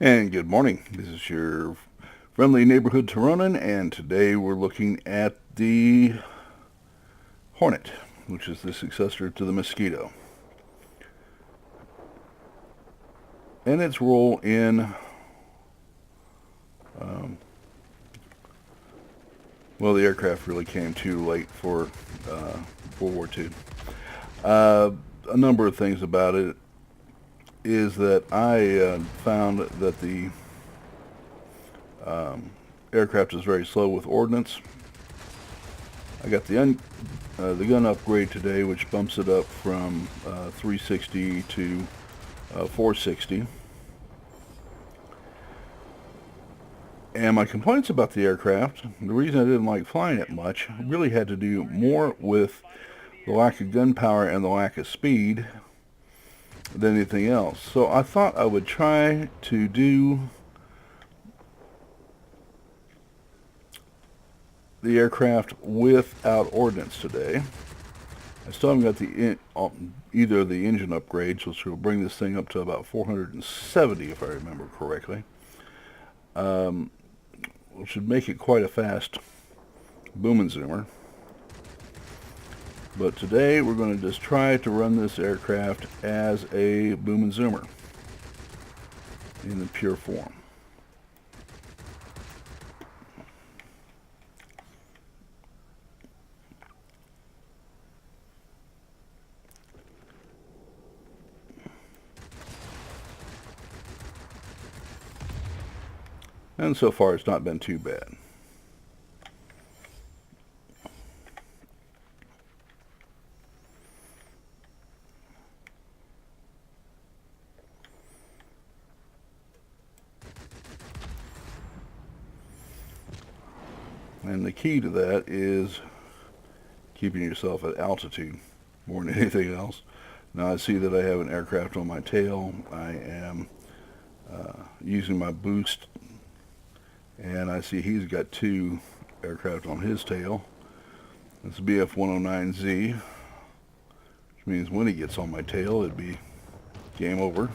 And good morning. This is your friendly neighborhood Tironan, and today we're looking at the Hornet, which is the successor to the Mosquito, and its role in, um, well, the aircraft really came too late for World War II. Uh, a number of things about it is that I found that the um, aircraft is very slow with ordnance. I got the gun upgrade today, which bumps it up from 360 to 460. And my complaints about the aircraft, the reason I didn't like flying it much, really had to do more with the lack of gunpowder and the lack of speed than anything else. So I thought I would try to do the aircraft without ordnance today. I still haven't got either of the engine upgrades, which will bring this thing up to about 470 if I remember correctly. Um, which would make it quite a fast boom and zoomer. But today we're going to just try to run this aircraft as a boom and zoomer in the pure form. And so far it's not been too bad. And the key to that is keeping yourself at altitude more than anything else. Now I see that I have an aircraft on my tail. I am using my boost, and I see he's got two aircraft on his tail. It's BF-109Z, which means when he gets on my tail, it'd be game over.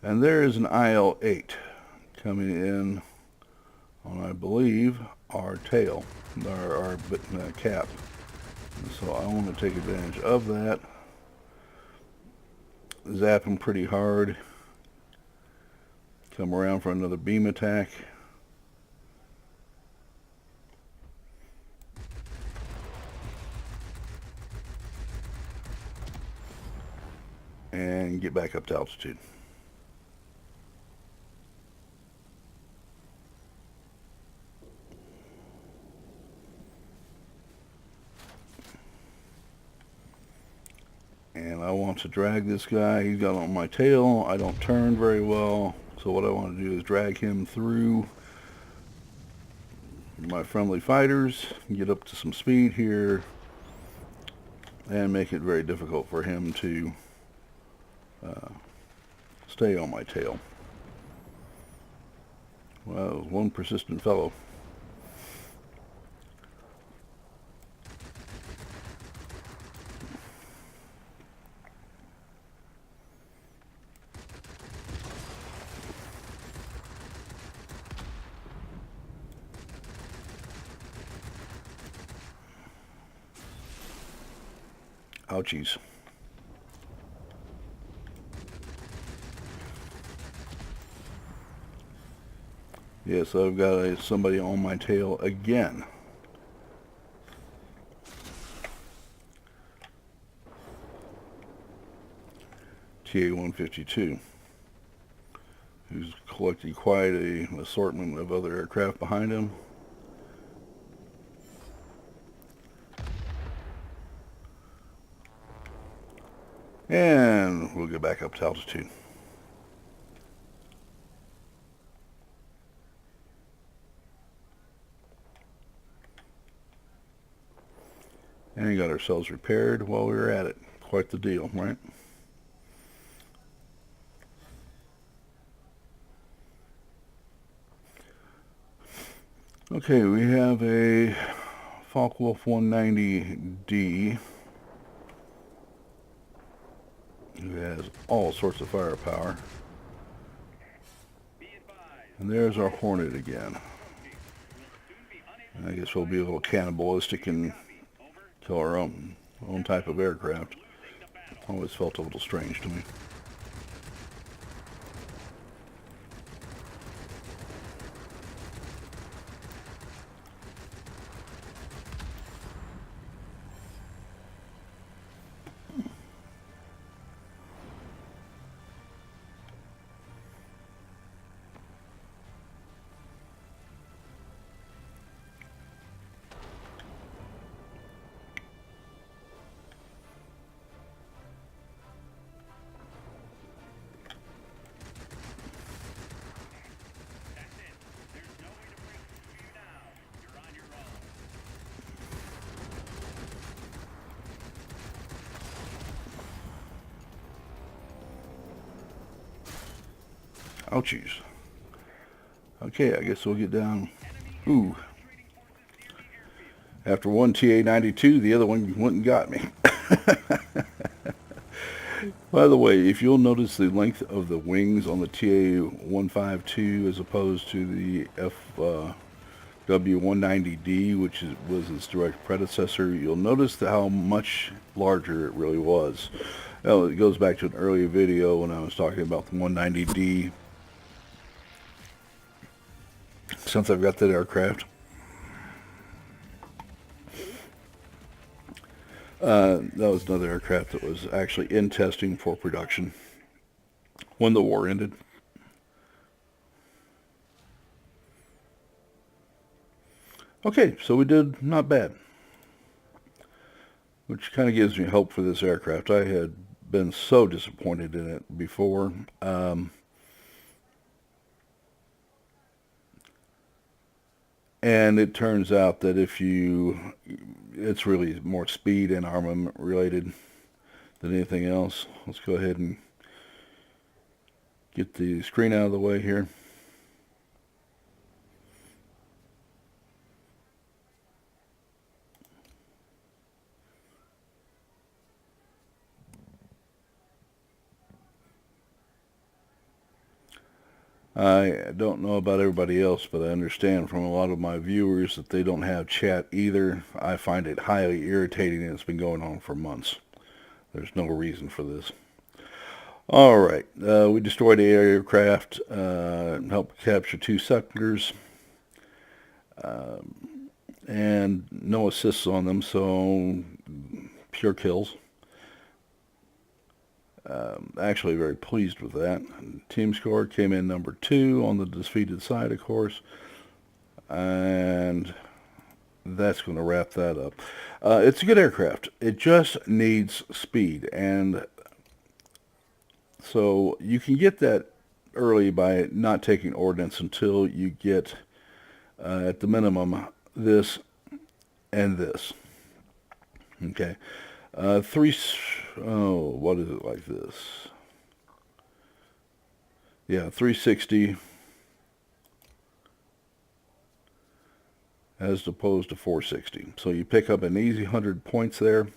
And there is an IL-8 coming in on, I believe, our tail, our cap. And so I want to take advantage of that. Zap him pretty hard. Come around for another beam attack. And get back up to altitude. And I want to drag this guy. He's got on my tail. I don't turn very well. So what I want to do is drag him through my friendly fighters, get up to some speed here, and make it very difficult for him to stay on my tail. Well, one persistent fellow. Ouchies. Yes, I've got somebody on my tail again. TA-152, who's collected quite an assortment of other aircraft behind him. And we'll get back up to altitude. And we got ourselves repaired while we were at it. Quite the deal, right? Okay, we have a Focke-Wulf 190D, who has all sorts of firepower. And there's our Hornet again. I guess we'll be a little cannibalistic and kill our own type of aircraft. Always felt a little strange to me. Ouchies. Okay, I guess we'll get down. Ooh. After one TA-92, the other one went and got me. By the way, if you'll notice the length of the wings on the TA-152 as opposed to the FW-190D, which was its direct predecessor, you'll notice how much larger it really was. Well, it goes back to an earlier video when I was talking about the 190D. Since I've got that aircraft, that was another aircraft that was actually in testing for production when the war ended. Okay, so we did not bad, which kind of gives me hope for this aircraft. I had been so disappointed in it before. And it turns out that it's really more speed and armament related than anything else. Let's go ahead and get the screen out of the way here. I don't know about everybody else, but I understand from a lot of my viewers that they don't have chat either. I find it highly irritating, and it's been going on for months. There's no reason for this. All right, we destroyed the aircraft, helped capture 2 sectors, and no assists on them, so pure kills. Actually very pleased with that. Team score came in number 2 on the defeated side, of course, and that's going to wrap that up. It's a good aircraft. It just needs speed, and so you can get that early by not taking ordnance until you get at the minimum this and this. Okay. What is it like this? Yeah, 360 as opposed to 460. So you pick up an easy 100 points there.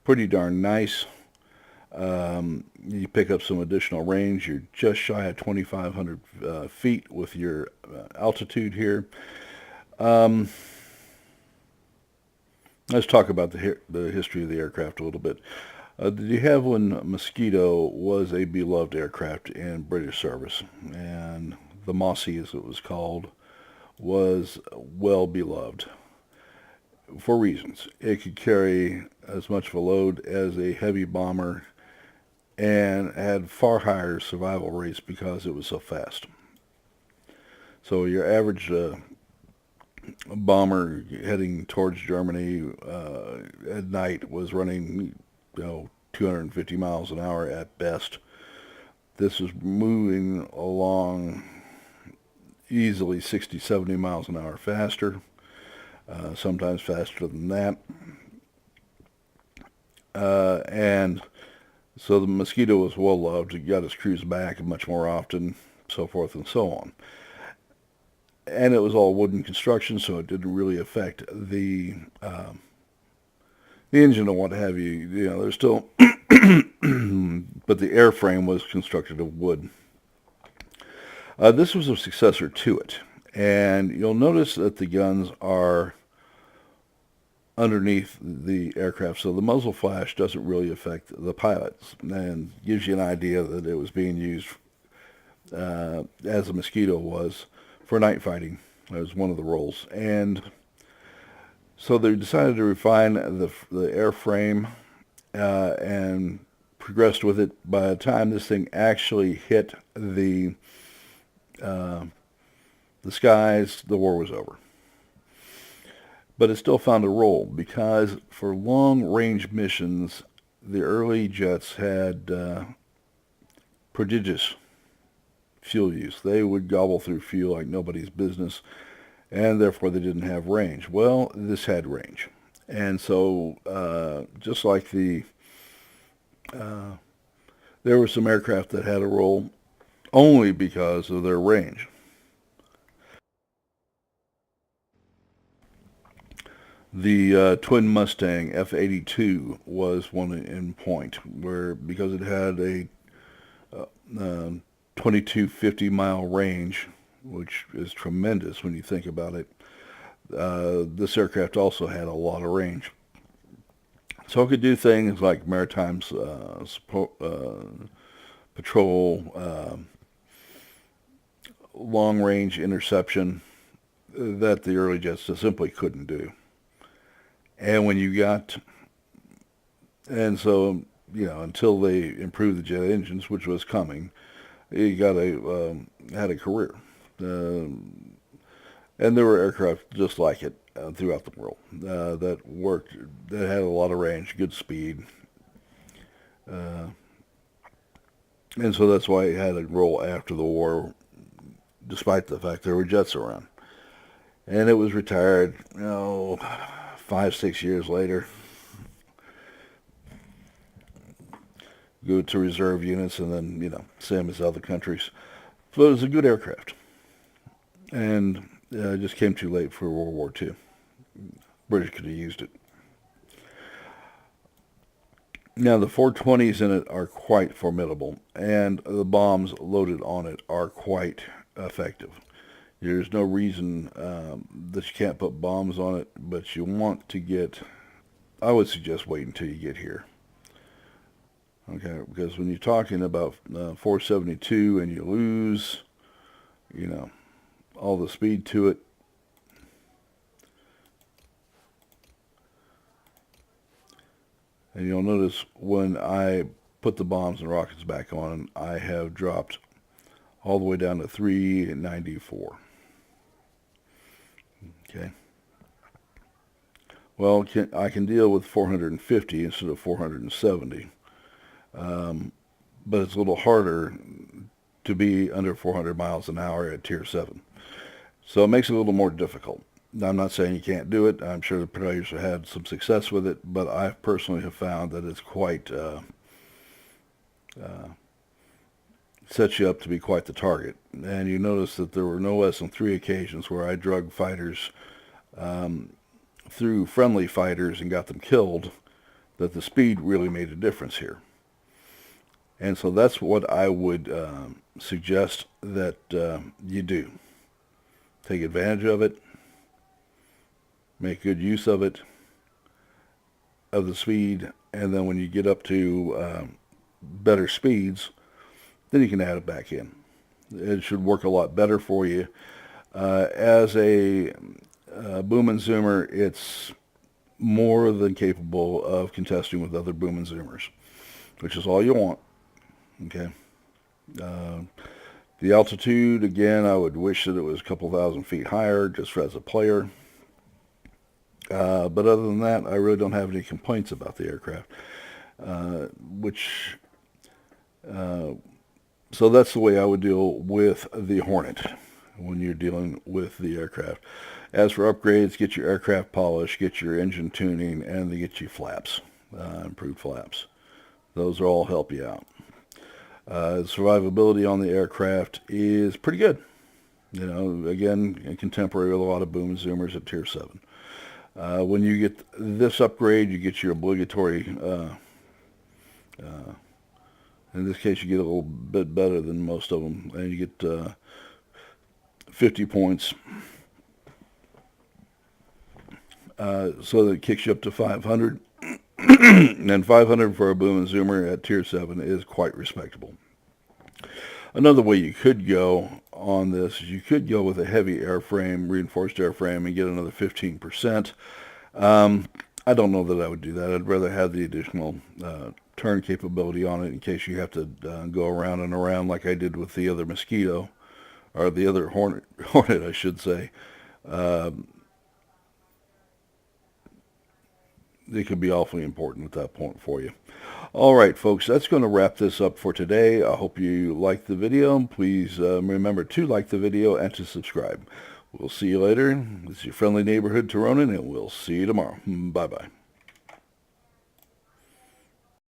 Pretty darn nice. You pick up some additional range. You're just shy of 2,500 feet with your altitude here. Let's talk about the history of the aircraft a little bit. The de Havilland Mosquito was a beloved aircraft in British service, and the Mossy, as it was called, was well beloved for reasons. It could carry as much of a load as a heavy bomber and had far higher survival rates because it was so fast. So your average bomber heading towards Germany at night was running 250 miles an hour at best. This was moving along easily 60, 70 miles an hour faster, sometimes faster than that. And so the Mosquito was well loved. It got its crews back much more often, so forth and so on. and it was all wooden construction, so it didn't really affect the engine and what have you. You know, there's still, but the airframe was constructed of wood. This was a successor to it, and you'll notice that the guns are underneath the aircraft, so the muzzle flash doesn't really affect the pilots, and gives you an idea that it was being used as a Mosquito was for night fighting. That was one of the roles, and so they decided to refine the airframe and progressed with it. By the time this thing actually hit uh, the skies, the war was over. But it still found a role because for long-range missions, the early jets had prodigious fuel use. They would gobble through fuel like nobody's business, and therefore they didn't have range. Well, this had range. And so just like there were some aircraft that had a role only because of their range. The twin Mustang F-82 was one in point, where because it had a 2250-mile range, which is tremendous when you think about it, this aircraft also had a lot of range. So it could do things like maritime patrol, long-range interception that the early jets just simply couldn't do. And when you got, and so, you know, until they improved the jet engines, which was coming, you got had a career. And there were aircraft just like it throughout the world that worked, that had a lot of range, good speed. And so that's why it had a role after the war, despite the fact there were jets around. And it was retired, 5, 6 years later. Go to reserve units, and then, same as other countries. So it was a good aircraft. And it just came too late for World War II. British could have used it. Now, the 420s in it are quite formidable, and the bombs loaded on it are quite effective. There's no reason that you can't put bombs on it, but you want to get, I would suggest wait until you get here. Okay, because when you're talking about 472 and you lose, all the speed to it, and you'll notice when I put the bombs and rockets back on, I have dropped all the way down to 394. Okay. Well, I can deal with 450 instead of 470. But it's a little harder to be under 400 miles an hour at Tier 7. So it makes it a little more difficult. Now, I'm not saying you can't do it. I'm sure the players have had some success with it, but I personally have found that it's quite, sets you up to be quite the target. And you notice that there were no less than 3 occasions where I drug fighters through friendly fighters and got them killed, that the speed really made a difference here. And so that's what I would suggest that you do. Take advantage of it. Make good use of it, of the speed. And then when you get up to better speeds, then you can add it back in. It should work a lot better for you. As a boom and zoomer, it's more than capable of contesting with other boom and zoomers, which is all you want. Okay. The altitude, again, I would wish that it was a couple thousand feet higher just as a player. But other than that, I really don't have any complaints about the aircraft. So that's the way I would deal with the Hornet when you're dealing with the aircraft. As for upgrades, get your aircraft polished, get your engine tuning, and then get you flaps, improved flaps. Those will all help you out. The survivability on the aircraft is pretty good. You know, again, contemporary with a lot of boom and zoomers at tier 7. When you get this upgrade, you get your obligatory, in this case, you get a little bit better than most of them, and you get 50 points. So that it kicks you up to 500. And 500 for a boom and zoomer at tier 7 is quite respectable. Another way you could go on this is you could go with a heavy airframe, reinforced airframe, and get another 15%. I don't know that I would do that. I'd rather have the additional turn capability on it in case you have to go around and around like I did with the other Mosquito, or the other Hornet I should say. It could be awfully important at that point for you. All right, folks, that's going to wrap this up for today. I hope you liked the video. Please remember to like the video and to subscribe. We'll see you later. This is your friendly neighborhood Tironan, and we'll see you tomorrow. Bye-bye.